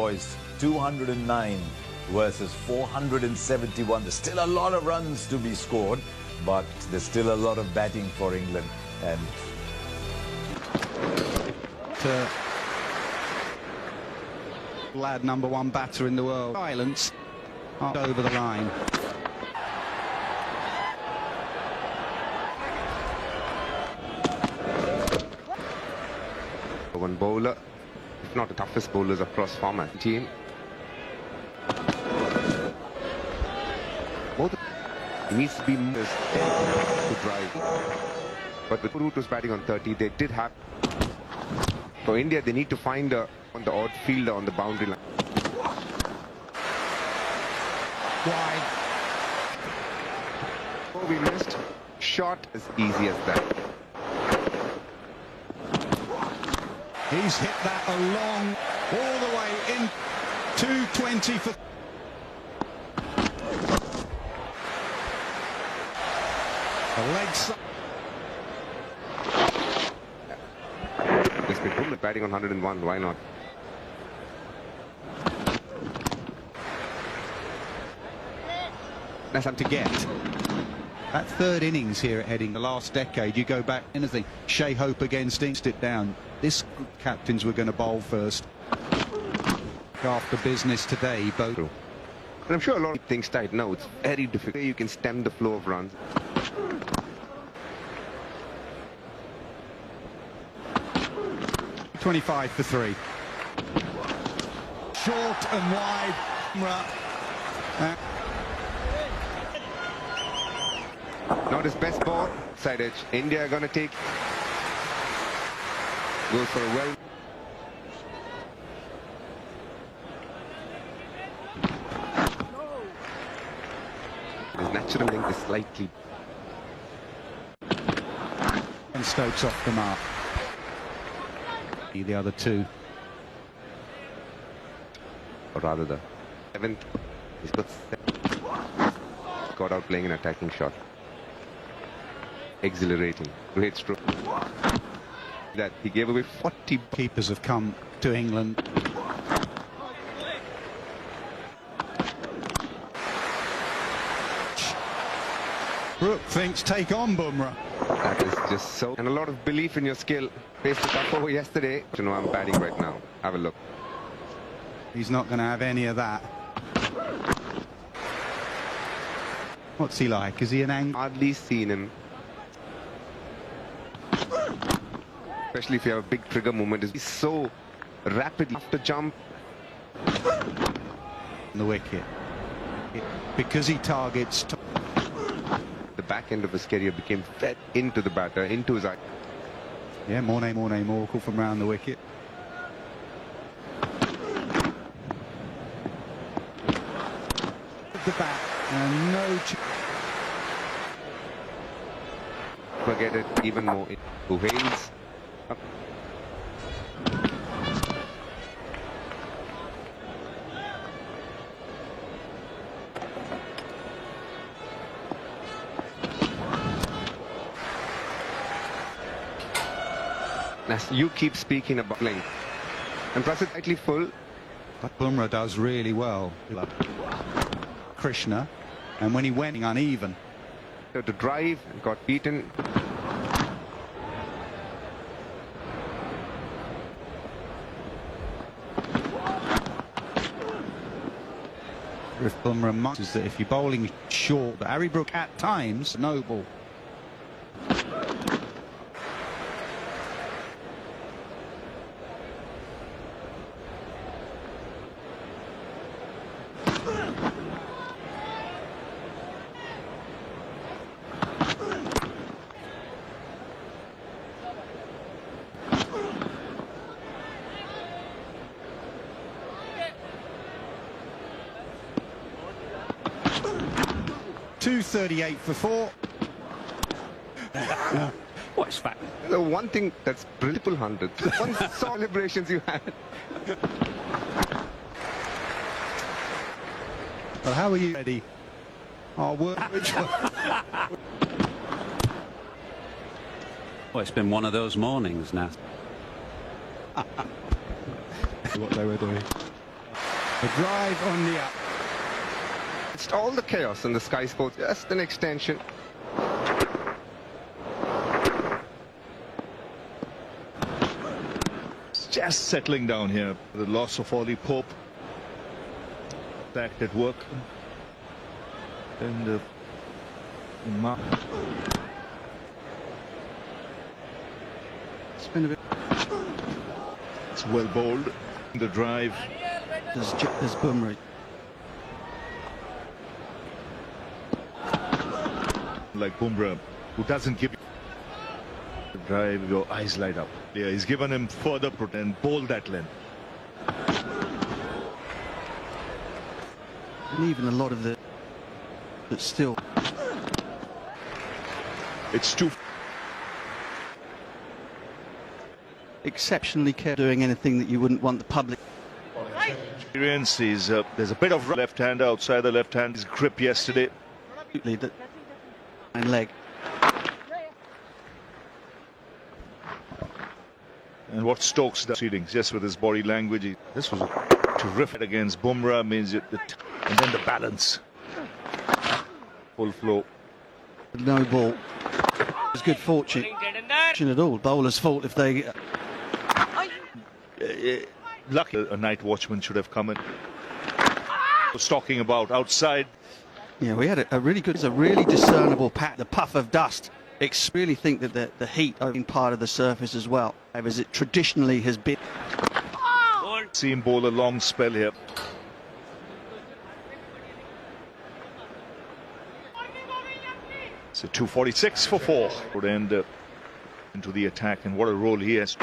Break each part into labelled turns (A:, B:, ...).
A: boys. 209 versus 471. There's still a lot of runs to be scored, but there's still a lot of batting for England. And
B: lad, #1 batter in the world. Silence over the line.
C: One bowler, if not the toughest bowlers across format team. Both needs to be more to drive. But with Root was batting on 30, they did have. For India, they need to find on the odd fielder on the boundary line.
B: Wide.
C: Oh, we missed. Shot as easy as that.
B: He's hit that along all the way in. 220 for the leg side.
C: This been batting on 101. Why not?
B: That's something to get. That third innings here at Headingley, the last decade, you go back, anything. Shea Hope against it down. This captains were going to bowl first. After business today, both.
C: And I'm sure a lot of things tight now. It's very difficult. You can stem the flow of runs.
B: .25 for 3. Short and wide.
C: Not his best ball. Side edge. India are going to take. Goes for a well. His natural length is slightly.
B: And Stokes off the mark. The other two.
C: Or rather the 7th. He's got out playing an attacking shot. Exhilarating. Great stroke. That he gave away 40.
B: Keepers have come to England. Brook thinks take on Bumrah.
C: That is just so. And a lot of belief in your skill. Faced the tough over yesterday. You know, I'm batting right now. Have a look.
B: He's not going to have any of that. What's he like? Is he an angry?
C: Hardly seen him. Especially if you have a big trigger movement. He's so rapid after jump.
B: The wicket. Because he targets.
C: The back end of his career became fed into the batter, into his eye.
B: Yeah, Morne Morkel from round the wicket. The bat and no.
C: Forget it even more. Who hails? Up. As you keep speaking about length, and plus it's slightly full.
B: But Bumrah does really well. Krishna, and when he went uneven.
C: To drive, got beaten.
B: If Bumrah might, is that if you're bowling short, but Harry Brook at times, no ball. .238 for 4.
D: What's that?
C: The one thing that's triple hundred. One celebrations you had.
B: Well, how are you, Eddie? Oh, work.
D: Well, it's been one of those mornings now.
B: What they were doing. The drive on the up.
C: It's all the chaos in the Sky Sports, just an extension.
E: It's just settling down here. The loss of Ollie Pope. That at work. And
B: It's been a bit.
E: it's well bowled. The drive.
B: There's Bumrah.
E: Like Bumrah, who doesn't give you the drive, your eyes light up. Yeah, he's given him further and bowled that length.
B: And even a lot of the. But still.
E: It's too.
B: Exceptionally careful doing anything that you wouldn't want the public.
E: Experience is there's a bit of left hand outside the left hand. His grip yesterday.
B: That leg.
E: And what Stokes does, just with his body language. This was a terrific against Bumrah. Means and then the balance. Full flow.
B: No ball. It's good fortune. At all. Bowler's fault if they.
E: Lucky a night watchman should have come in. Was talking about outside.
B: Yeah, we had a really good, a really discernible pat. The puff of dust. Really think that the heat has been part of the surface as well, as it traditionally has been.
E: See him bowl a long spell here. So 246 for 4 would end into the attack, and what a role he has.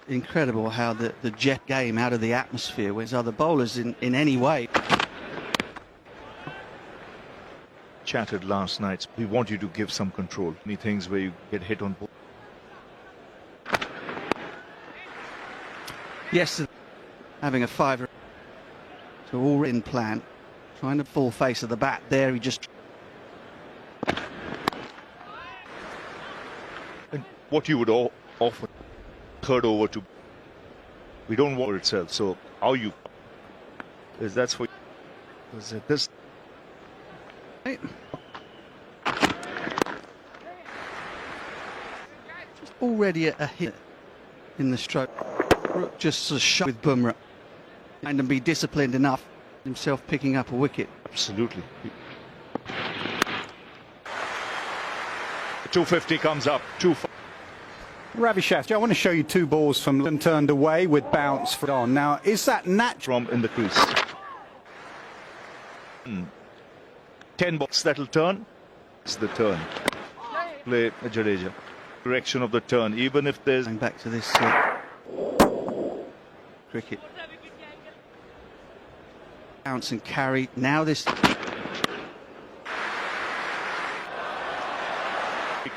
B: Incredible how the jet game out of the atmosphere with other bowlers in any way.
E: Chattered last night. We want you to give some control. Many things where you get hit on ball.
B: Yes, having a 5. So all in plan, trying to full face of the bat. There he just.
E: And what you would often third over to. We don't want it itself. So how you? Is that's for. Is it this?
B: Just already a hit in the stroke. Just a shot with Bumrah and be disciplined enough himself picking up a wicket.
E: Absolutely. 250 comes up.
F: Ravi Shastri, I want to show you two balls from turned away with bounce for on. Now, is that natural?
E: From in the crease. 10 balls that'll turn. It's the turn. Play Jadeja. Direction of the turn, even if there's.
B: Going back to this cricket. Bounce and carry. Now this.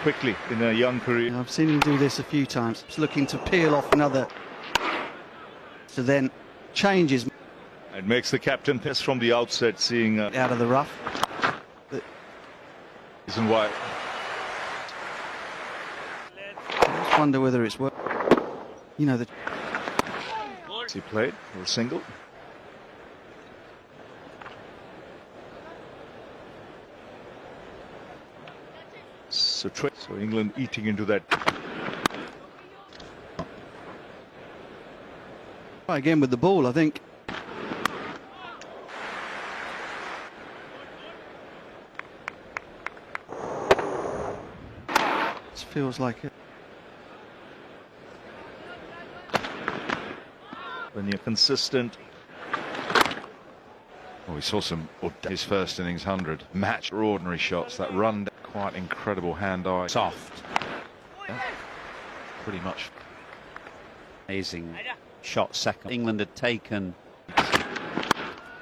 E: Quickly in a young career.
B: I've seen him do this a few times. He's looking to peel off another. So then changes.
E: It makes the captain piss from the outset, seeing
B: Out of the rough.
E: Reason why.
B: I just wonder whether it's worth. You know,
E: He played or single. So England eating into that.
B: Try again with the ball, I think. This feels like it.
E: When you're consistent.
G: Well, we saw some his first innings 100 match ordinary shots. That run, quite incredible hand-eye.
D: Soft.
G: Pretty much.
D: Amazing shot second. England had taken.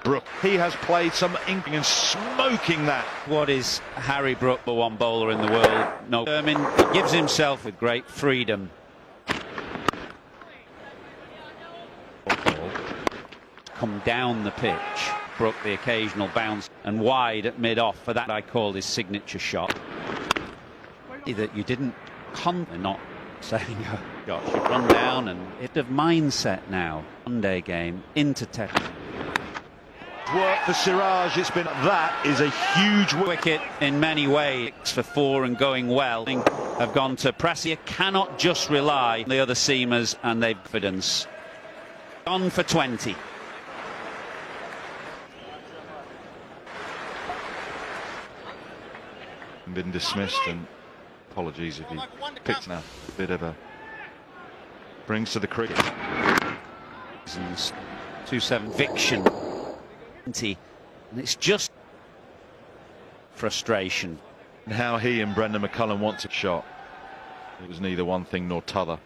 G: Brook, he has played some inking and smoking that.
D: What is Harry Brook, the one bowler in the world? No, determined. He gives himself with great freedom. Come down the pitch. Brook the occasional bounce and wide at mid-off for that I call his signature shot. That you didn't not saying, oh, gosh, you run down and bit of mindset now. One day game into Test.
G: Work for Siraj. It's been that is a huge
D: Wicket in many ways for 4 and going well. Have gone to Prassia. Cannot just rely on the other seamers and their confidence. On for 20.
G: been dismissed, and apologies if he picked now a bit of a brings to the cricket.
D: 2-7 Viction. And it's just frustration.
G: And how he and Brendan McCullum wants a shot. It was neither one thing nor t'other.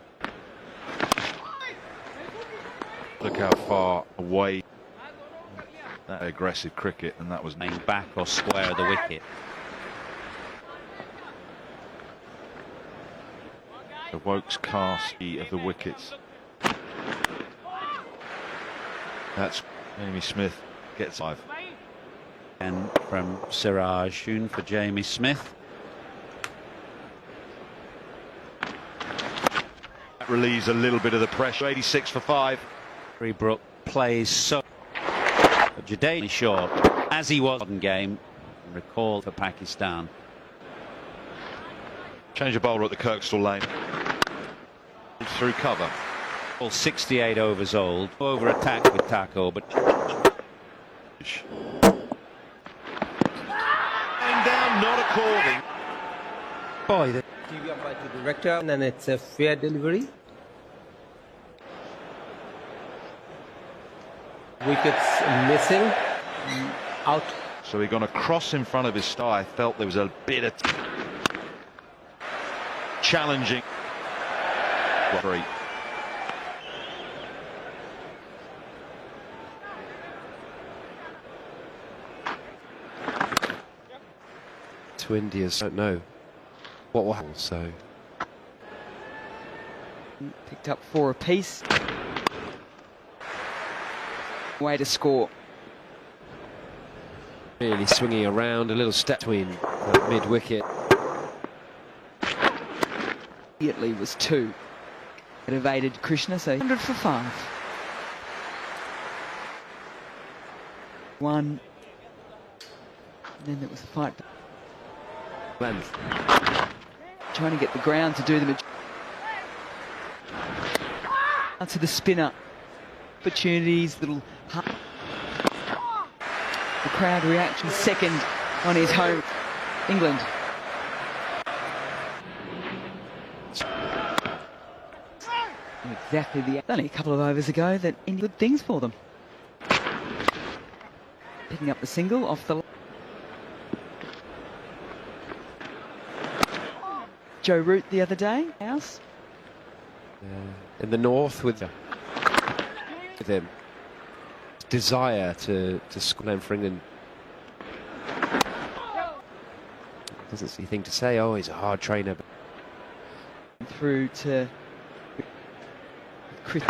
G: Look how far away that aggressive cricket, and that was
D: back or square of the wicket.
G: The Wokes cast of the wickets. That's Jamie Smith gets 5.
D: And from Siraj, soon for Jamie Smith.
G: That relieves a little bit of the pressure. 86 for 5.
D: Brook plays so. But Jadeja short, as he was in game. Recall for Pakistan.
G: Change of bowler at the Kirkstall lane. Through cover.
D: All 68 overs old. Over attack with Taco, but.
G: And down, not according.
D: Boy, the
H: TV umpire to director, and then it's a fair delivery. Wickets missing. Out.
G: So he gone across in front of his star. I felt there was a bit of challenging. 3.
I: To India's don't know what will happen, so
J: picked up 4 apiece. Way to score.
I: Really swinging around, a little step between mid wicket.
J: Immediately was 2. It evaded Krishna, so 100 for 5. 1. And then there was a fight.
I: Length.
J: Trying to get the ground to do the out to the spinner. Opportunities, little. The crowd reaction second on his home, England. Exactly the only a couple of overs ago that India good things for them. Picking up the single off the. Joe Root the other day, house.
I: In the north with him. Desire to score them for England. Doesn't see anything to say. Oh, he's a hard trainer.
J: Through to Chris.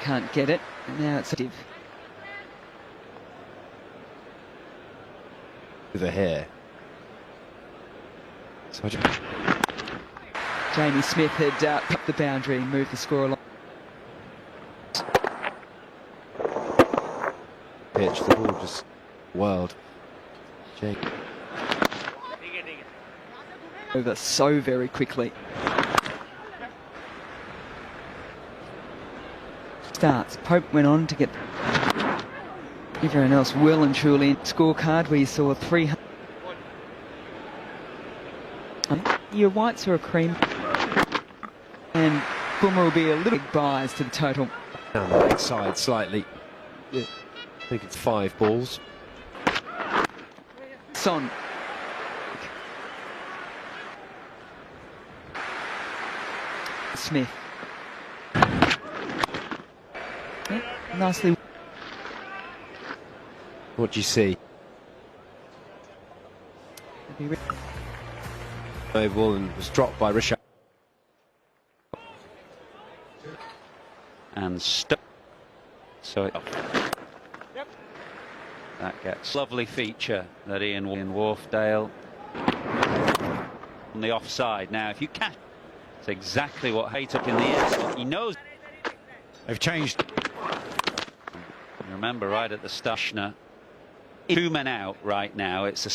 J: Can't get it. And now it's active.
I: With a hair. So
J: Jamie Smith had picked the boundary and moved the score along.
I: Pitch, the ball just wild. Jake.
J: Over so very quickly. Starts. Pope went on to get everyone else well and truly in scorecard where you saw 300. Your whites are a cream. And Boomer will be a little big bias to the total.
I: Down the leg side slightly. Yeah. I think it's 5 balls.
J: Son. Smith. Yeah, nicely.
I: What do you see? Ball and was dropped by Rishabh.
D: And stuck. So that gets lovely feature that Ian Wharfdale on the offside. Now, if you catch, it's exactly what Haight up in the air. He knows.
F: They've changed.
D: Remember, right at the start, 2 men out right now. It's a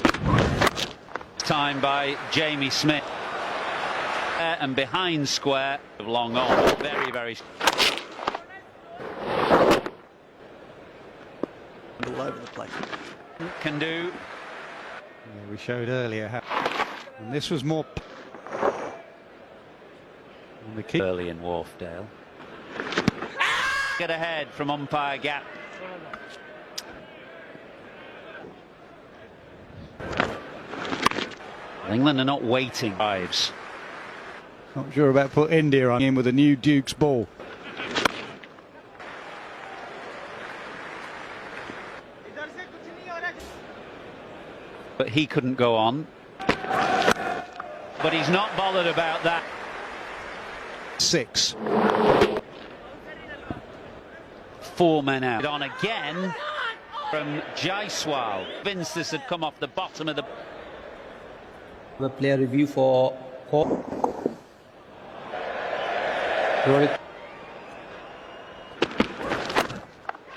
D: time by Jamie Smith. And behind square, long on. Very, very...
F: All over the place.
D: Can do.
F: Yeah, we showed earlier how... And this was more... On the kick.
D: Early in Wharfdale. Get ahead from umpire gap. England are not waiting. Drives.
F: Not sure about put India on in with a new Duke's ball.
D: But he couldn't go on. But he's not bothered about that.
F: 6.
D: 4 men out. On again from Jaiswal. Vince, this had come off the bottom of the...
H: The player review for Rothesay.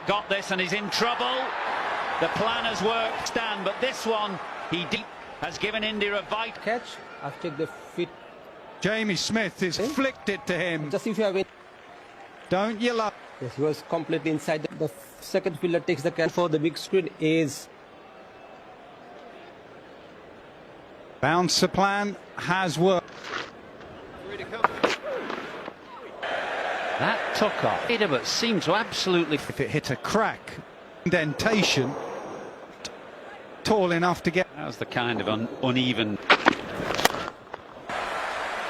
D: Got this and he's in trouble. The plan has worked, Stan, but this one he has given India a vital
H: Catch. I've checked the fit.
F: Jamie Smith has flicked it to him.
H: Just if you have it.
F: Don't you love?
H: Yes, he was completely inside. The second fielder takes the catch for the big screen is...
F: Bouncer plan has worked.
D: That took off. But seemed to absolutely...
F: If it hit a crack, indentation, tall enough to get...
D: That was the kind of uneven...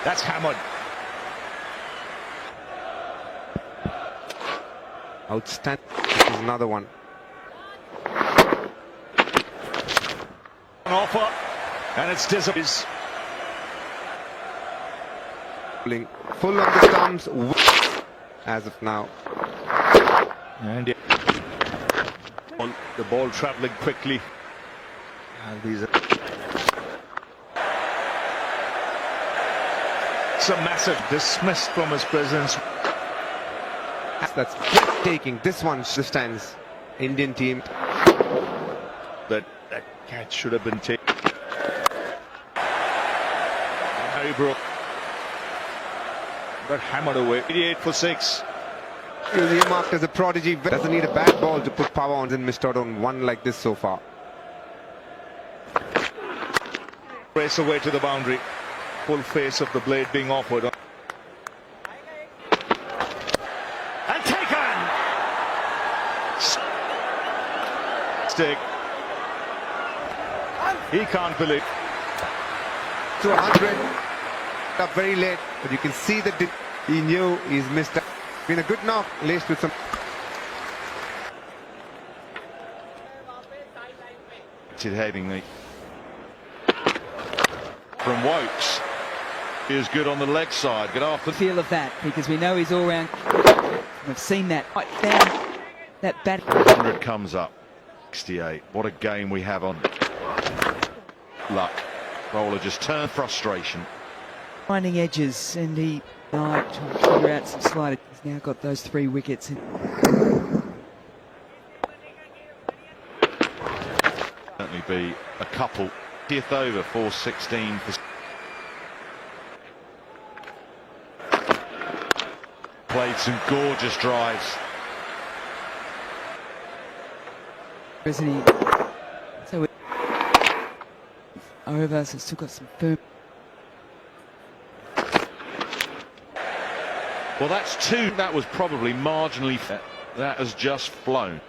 E: That's hammered.
C: Outstanding. This is another one.
E: An offer, and it's disappears.
C: Full on the stumps as of now.
E: And the ball travelling quickly. And these are some massive dismissed from his presence.
C: That's breathtaking. This one stands. Indian team.
E: That catch should have been taken. Harrybrook got hammered away. 88 for 6.
C: He was earmarked as a prodigy. Doesn't need a bad ball to put power on, and missed out on one like this so far.
E: Race away to the boundary. Full face of the blade being offered. And taken! Stick. He can't believe.
C: To 100. Up very late, but you can see that he knew he's missed. Been a good knock, laced with some.
G: Headingley from Wokes is good on the leg side. Good after.
J: Feel of that because we know he's all round. We've seen that right down that bat.
G: 100 comes up. 68. What a game we have on. Luck. Bowler just turned frustration.
J: Finding edges, and he tried to figure out some slide. He's now got those 3 wickets.
G: Certainly be a couple. 50th over, 416. Played some gorgeous drives.
J: Isn't he? So over, so still got some firm.
G: Well, that's 2. That was probably marginally fit. That has just flown.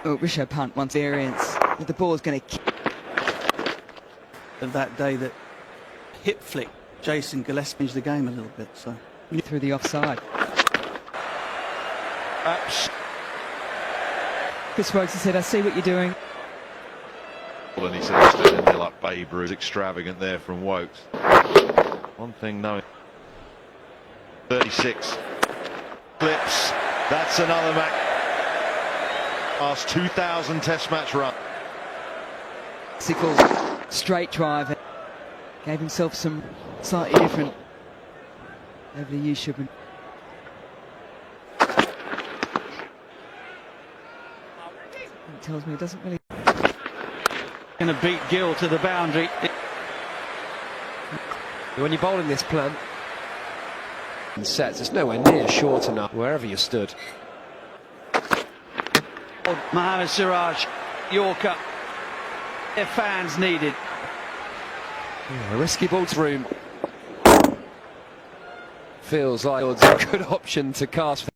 J: Oh, Rishabh Pant wants variance. The ball's going to kick.
K: Of that day, that hip flick, Jason Gillespie changed the game a little bit. So
J: through the offside. Chris Wokes said, "I see what you're doing."
G: Well, and he said, "Instead of like Babe Ruth, extravagant there from Wokes." One thing knowing. 36 clips. That's another last 2,000 Test match run.
J: Sickle straight drive. Gave himself some slightly different over the years. It tells me it doesn't really.
K: Going to beat Gill to the boundary.
I: When you're bowling this plan in sets, it's nowhere near short enough wherever you stood.
K: Mohammad Siraj, Yorker. Their fans needed.
I: Yeah, a risky ball to room. Feels like it's a good option to cast.